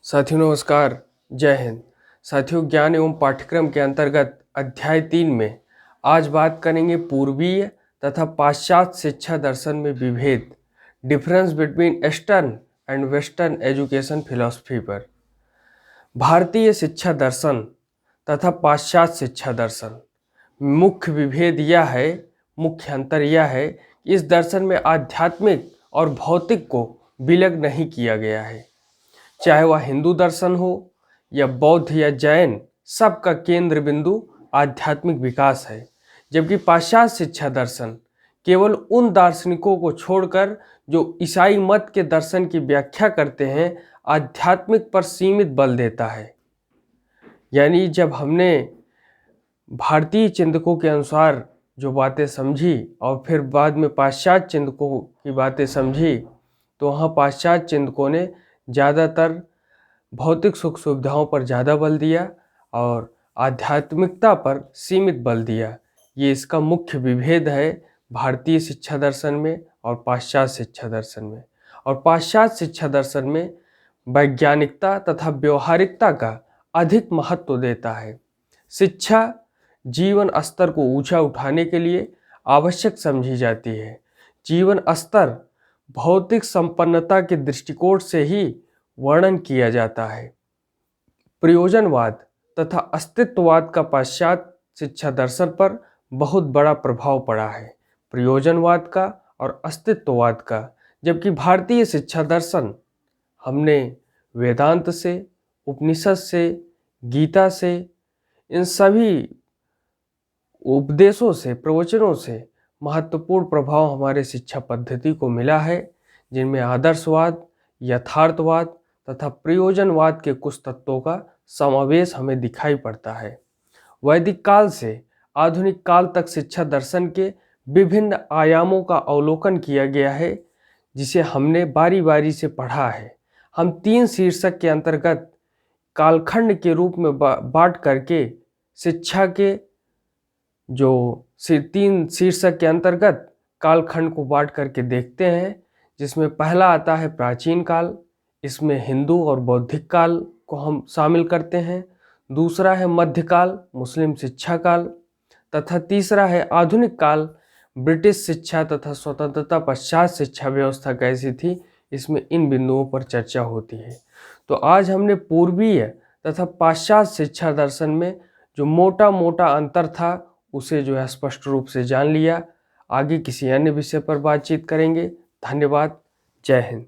साथियों नमस्कार, जय हिंद। साथियों, ज्ञान एवं पाठ्यक्रम के अंतर्गत अध्याय 3 में आज बात करेंगे पूर्वीय तथा पाश्चात्य शिक्षा दर्शन में विभेद, difference between eastern and western education philosophy पर। भारतीय शिक्षा दर्शन तथा पाश्चात्य शिक्षा दर्शन मुख्य विभेद यह है, मुख्य अंतर यह है कि इस दर्शन में आध्यात्मिक और भौतिक को विलग नहीं किया गया है। चाहे वह हिंदू दर्शन हो या बौद्ध या जैन, सबका केंद्र बिंदु आध्यात्मिक विकास है। जबकि पाश्चात्य शिक्षा दर्शन केवल उन दार्शनिकों को छोड़कर जो ईसाई मत के दर्शन की व्याख्या करते हैं, आध्यात्मिक पर सीमित बल देता है। यानी जब हमने भारतीय चिंतकों के अनुसार जो बातें समझी और फिर बाद में पाश्चात्य चिंतकों की बातें समझी, तो वहाँ पाश्चात्य चिंतकों ने ज़्यादातर भौतिक सुख सुविधाओं पर ज़्यादा बल दिया और आध्यात्मिकता पर सीमित बल दिया। ये इसका मुख्य विभेद है भारतीय शिक्षा दर्शन में और पाश्चात्य शिक्षा दर्शन में। और पाश्चात्य शिक्षा दर्शन में वैज्ञानिकता तथा व्यवहारिकता का अधिक महत्व देता है। शिक्षा जीवन स्तर को ऊंचा उठाने के लिए आवश्यक समझी जाती है। जीवन स्तर भौतिक संपन्नता के दृष्टिकोण से ही वर्णन किया जाता है। प्रयोजनवाद तथा अस्तित्ववाद का पाश्चात्य शिक्षा दर्शन पर बहुत बड़ा प्रभाव पड़ा है, प्रयोजनवाद का और अस्तित्ववाद का। जबकि भारतीय शिक्षा दर्शन हमने वेदांत से, उपनिषद से, गीता से, इन सभी उपदेशों से, प्रवचनों से महत्वपूर्ण प्रभाव हमारे शिक्षा पद्धति को मिला है, जिनमें आदर्शवाद, यथार्थवाद तथा प्रयोजनवाद के कुछ तत्वों का समावेश हमें दिखाई पड़ता है। वैदिक काल से आधुनिक काल तक शिक्षा दर्शन के विभिन्न आयामों का अवलोकन किया गया है, जिसे हमने बारी बारी से पढ़ा है। हम 3 शीर्षक के अंतर्गत कालखंड के रूप में बांट करके शिक्षा के जो 3 शीर्षक के अंतर्गत कालखंड को बांट करके देखते हैं, जिसमें पहला आता है प्राचीन काल। इसमें हिंदू और बौद्धिक काल को हम शामिल करते हैं। दूसरा है मध्यकाल, मुस्लिम शिक्षा काल, तथा तीसरा है आधुनिक काल, ब्रिटिश शिक्षा तथा स्वतंत्रता पश्चात शिक्षा व्यवस्था कैसी थी। इसमें इन बिंदुओं पर चर्चा होती है। तो आज हमने पूर्वीय तथा पाश्चात्य शिक्षा दर्शन में जो मोटा मोटा अंतर था, उसे जो है स्पष्ट रूप से जान लिया। आगे किसी अन्य विषय पर बातचीत करेंगे। धन्यवाद। जय हिंद।